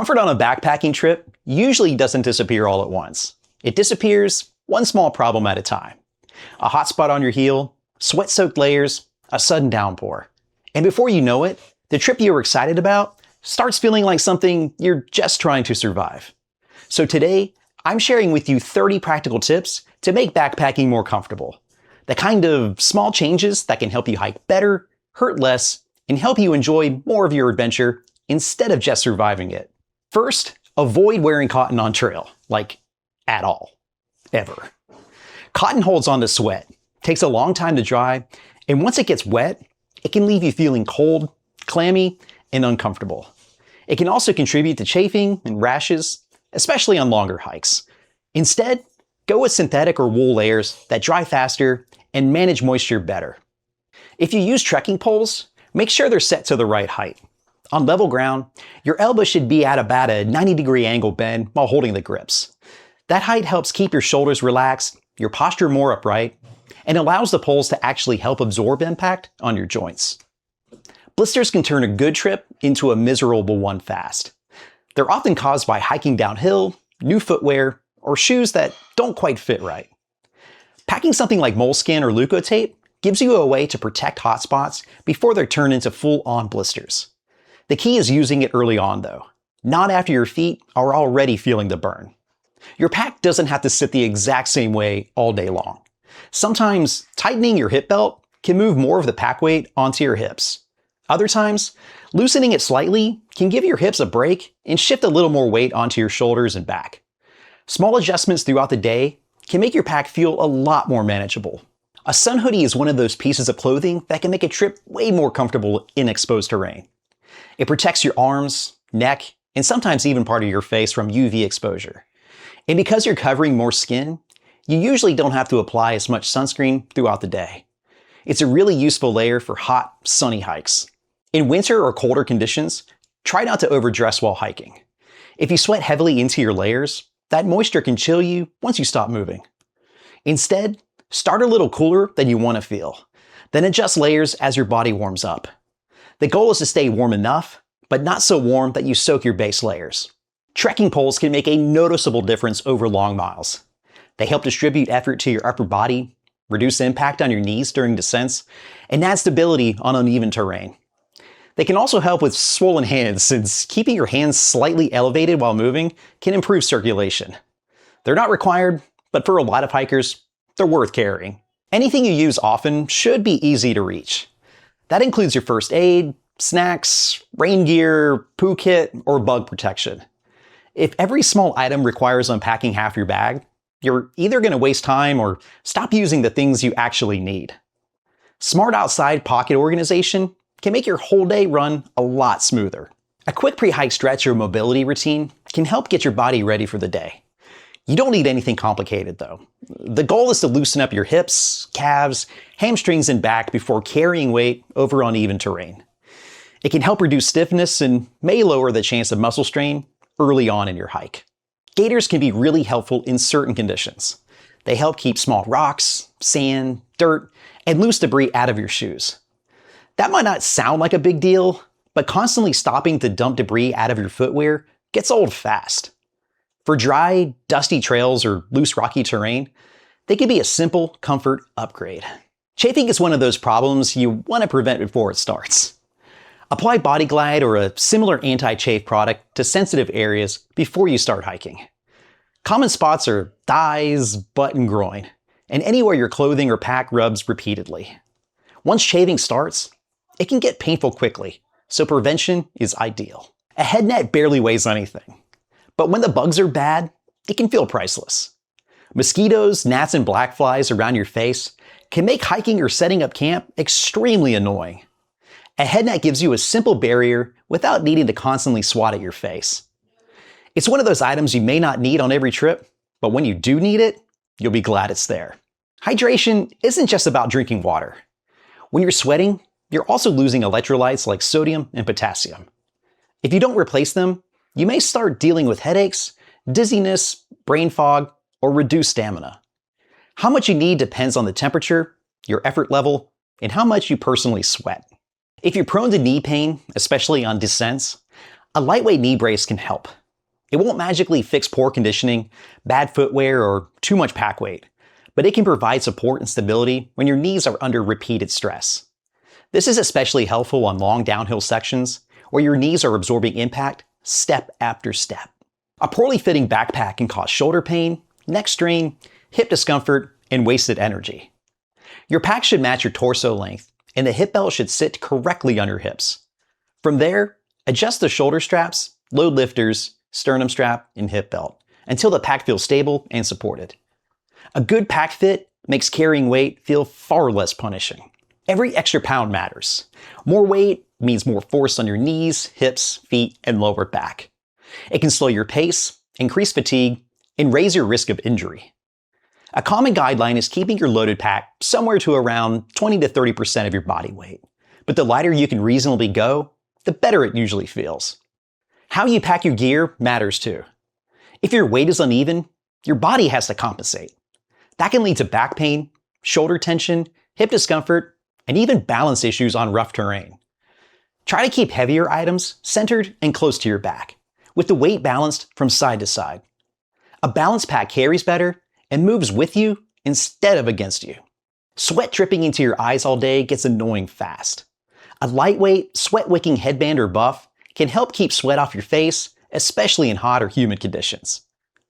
Comfort on a backpacking trip usually doesn't disappear all at once. It disappears one small problem at a time. A hot spot on your heel, sweat-soaked layers, a sudden downpour. And before you know it, the trip you were excited about starts feeling like something you're just trying to survive. So today, I'm sharing with you 30 practical tips to make backpacking more comfortable. The kind of small changes that can help you hike better, hurt less, and help you enjoy more of your adventure instead of just surviving it. First, avoid wearing cotton on trail, like at all, ever. Cotton holds on to sweat, takes a long time to dry, and once it gets wet, it can leave you feeling cold, clammy, and uncomfortable. It can also contribute to chafing and rashes, especially on longer hikes. Instead, go with synthetic or wool layers that dry faster and manage moisture better. If you use trekking poles, make sure they're set to the right height. On level ground, your elbow should be at about a 90-degree angle bend while holding the grips. That height helps keep your shoulders relaxed, your posture more upright, and allows the poles to actually help absorb impact on your joints. Blisters can turn a good trip into a miserable one fast. They're often caused by hiking downhill, new footwear, or shoes that don't quite fit right. Packing something like moleskin or leukotape gives you a way to protect hot spots before they're turned into full-on blisters. The key is using it early on though, not after your feet are already feeling the burn. Your pack doesn't have to sit the exact same way all day long. Sometimes tightening your hip belt can move more of the pack weight onto your hips. Other times, loosening it slightly can give your hips a break and shift a little more weight onto your shoulders and back. Small adjustments throughout the day can make your pack feel a lot more manageable. A sun hoodie is one of those pieces of clothing that can make a trip way more comfortable in exposed terrain. It protects your arms, neck, and sometimes even part of your face from UV exposure. And because you're covering more skin, you usually don't have to apply as much sunscreen throughout the day. It's a really useful layer for hot, sunny hikes. In winter or colder conditions, try not to overdress while hiking. If you sweat heavily into your layers, that moisture can chill you once you stop moving. Instead, start a little cooler than you want to feel. Then adjust layers as your body warms up. The goal is to stay warm enough, but not so warm that you soak your base layers. Trekking poles can make a noticeable difference over long miles. They help distribute effort to your upper body, reduce impact on your knees during descents, and add stability on uneven terrain. They can also help with swollen hands, since keeping your hands slightly elevated while moving can improve circulation. They're not required, but for a lot of hikers, they're worth carrying. Anything you use often should be easy to reach. That includes your first aid, snacks, rain gear, poo kit, or bug protection. If every small item requires unpacking half your bag, you're either going to waste time or stop using the things you actually need. Smart outside pocket organization can make your whole day run a lot smoother. A quick pre-hike stretch or mobility routine can help get your body ready for the day. You don't need anything complicated though. The goal is to loosen up your hips, calves, hamstrings, and back before carrying weight over uneven terrain. It can help reduce stiffness and may lower the chance of muscle strain early on in your hike. Gaiters can be really helpful in certain conditions. They help keep small rocks, sand, dirt, and loose debris out of your shoes. That might not sound like a big deal, but constantly stopping to dump debris out of your footwear gets old fast. For dry, dusty trails or loose rocky terrain, they can be a simple comfort upgrade. Chafing is one of those problems you want to prevent before it starts. Apply Body Glide or a similar anti-chafe product to sensitive areas before you start hiking. Common spots are thighs, butt, and groin, and anywhere your clothing or pack rubs repeatedly. Once chafing starts, it can get painful quickly, so prevention is ideal. A head net barely weighs anything, but when the bugs are bad, it can feel priceless. Mosquitoes, gnats, and black flies around your face can make hiking or setting up camp extremely annoying. A head net gives you a simple barrier without needing to constantly swat at your face. It's one of those items you may not need on every trip, but when you do need it, you'll be glad it's there. Hydration isn't just about drinking water. When you're sweating, you're also losing electrolytes like sodium and potassium. If you don't replace them, you may start dealing with headaches, dizziness, brain fog, or reduced stamina. How much you need depends on the temperature, your effort level, and how much you personally sweat. If you're prone to knee pain, especially on descents, A lightweight knee brace can help. It won't magically fix poor conditioning, bad footwear, or too much pack weight, but it can provide support and stability when your knees are under repeated stress. This is especially helpful on long downhill sections where your knees are absorbing impact step after step. A poorly fitting backpack can cause shoulder pain, neck strain, hip discomfort, and wasted energy. Your pack should match your torso length, and the hip belt should sit correctly on your hips. From there, adjust the shoulder straps, load lifters, sternum strap, and hip belt until the pack feels stable and supported. A good pack fit makes carrying weight feel far less punishing. Every extra pound matters. More weight means more force on your knees, hips, feet, and lower back. It can slow your pace, increase fatigue, and raise your risk of injury. A common guideline is keeping your loaded pack somewhere to around 20 to 30% of your body weight. But the lighter you can reasonably go, the better it usually feels. How you pack your gear matters too. If your weight is uneven, your body has to compensate. That can lead to back pain, shoulder tension, hip discomfort, and even balance issues on rough terrain. Try to keep heavier items centered and close to your back, with the weight balanced from side to side. A balanced pack carries better and moves with you instead of against you. Sweat dripping into your eyes all day gets annoying fast. A lightweight, sweat-wicking headband or buff can help keep sweat off your face, especially in hot or humid conditions.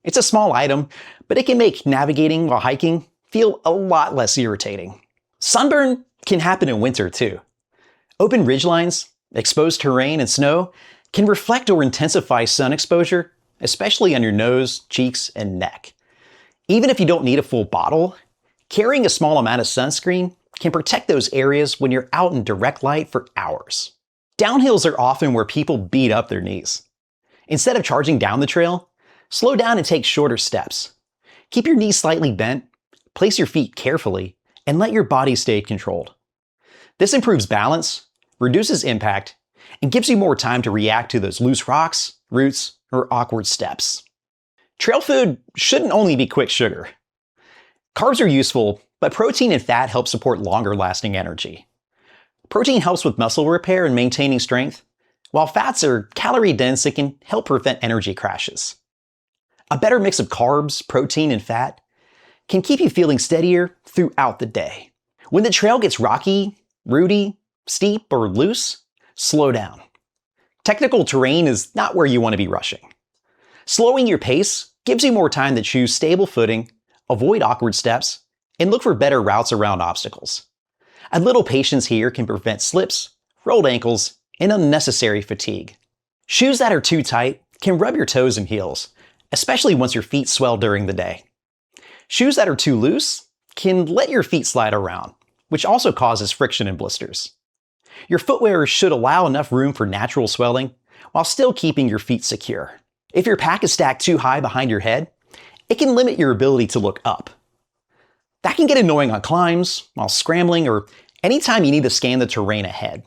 It's a small item, but it can make navigating while hiking feel a lot less irritating. Sunburn can happen in winter too. Open ridgelines, exposed terrain, and snow can reflect or intensify sun exposure, especially on your nose, cheeks, and neck. Even if you don't need a full bottle, carrying a small amount of sunscreen can protect those areas when you're out in direct light for hours. Downhills are often where people beat up their knees. Instead of charging down the trail, slow down and take shorter steps. Keep your knees slightly bent, place your feet carefully, and let your body stay controlled. This improves balance, reduces impact, and gives you more time to react to those loose rocks, roots, or awkward steps. Trail food shouldn't only be quick sugar. Carbs are useful, but protein and fat help support longer lasting energy. Protein helps with muscle repair and maintaining strength, while fats are calorie dense and can help prevent energy crashes. A better mix of carbs, protein, and fat can keep you feeling steadier throughout the day. When the trail gets rocky, rooty, steep, or loose, slow down. Technical terrain is not where you want to be rushing. Slowing your pace gives you more time to choose stable footing, avoid awkward steps, and look for better routes around obstacles. A little patience here can prevent slips, rolled ankles, and unnecessary fatigue. Shoes that are too tight can rub your toes and heels, especially once your feet swell during the day. Shoes that are too loose can let your feet slide around, which also causes friction and blisters. Your footwear should allow enough room for natural swelling while still keeping your feet secure. If your pack is stacked too high behind your head, it can limit your ability to look up. That can get annoying on climbs, while scrambling, or anytime you need to scan the terrain ahead.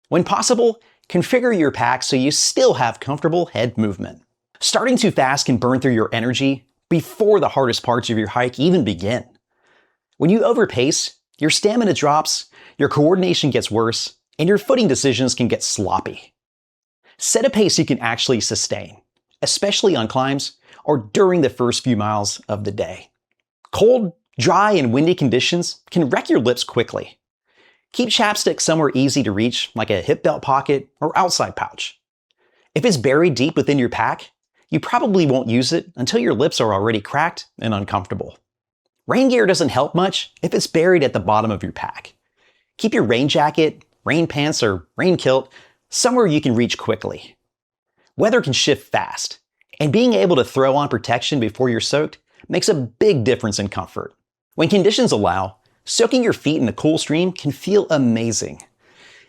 When possible, configure your pack so you still have comfortable head movement. Starting too fast can burn through your energy before the hardest parts of your hike even begin. When you overpace, your stamina drops, your coordination gets worse, and your footing decisions can get sloppy. Set a pace you can actually sustain, especially on climbs or during the first few miles of the day. Cold, dry, and windy conditions can wreck your lips quickly. Keep chapstick somewhere easy to reach, like a hip belt pocket or outside pouch. If it's buried deep within your pack, you probably won't use it until your lips are already cracked and uncomfortable. Rain gear doesn't help much if it's buried at the bottom of your pack. Keep your rain jacket, rain pants, or rain kilt somewhere you can reach quickly. Weather can shift fast, and being able to throw on protection before you're soaked makes a big difference in comfort. When conditions allow, soaking your feet in a cool stream can feel amazing.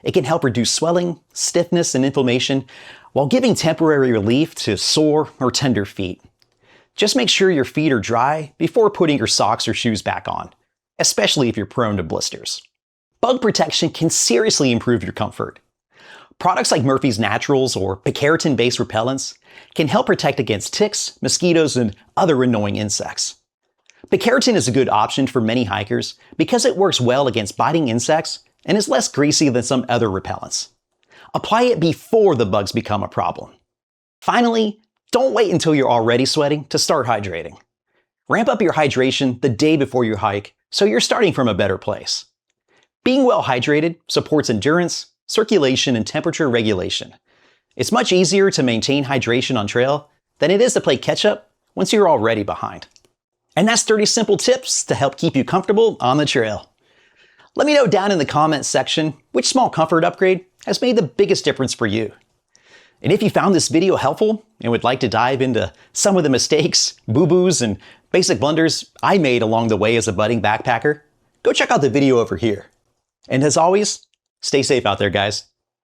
It can help reduce swelling, stiffness, and inflammation while giving temporary relief to sore or tender feet. Just make sure your feet are dry before putting your socks or shoes back on, especially if you're prone to blisters. Bug protection can seriously improve your comfort. Products like Murphy's Naturals or picaretin-based repellents can help protect against ticks, mosquitoes, and other annoying insects. Picaretin is a good option for many hikers because it works well against biting insects and is less greasy than some other repellents. Apply it before the bugs become a problem. Finally, don't wait until you're already sweating to start hydrating. Ramp up your hydration the day before you hike so you're starting from a better place. Being well hydrated supports endurance, circulation, and temperature regulation. It's much easier to maintain hydration on trail than it is to play catch up once you're already behind. And that's 30 simple tips to help keep you comfortable on the trail. Let me know down in the comments section which small comfort upgrade has made the biggest difference for you. And if you found this video helpful and would like to dive into some of the mistakes, boo-boos, and basic blunders I made along the way as a budding backpacker, go check out the video over here. And as always, stay safe out there, guys.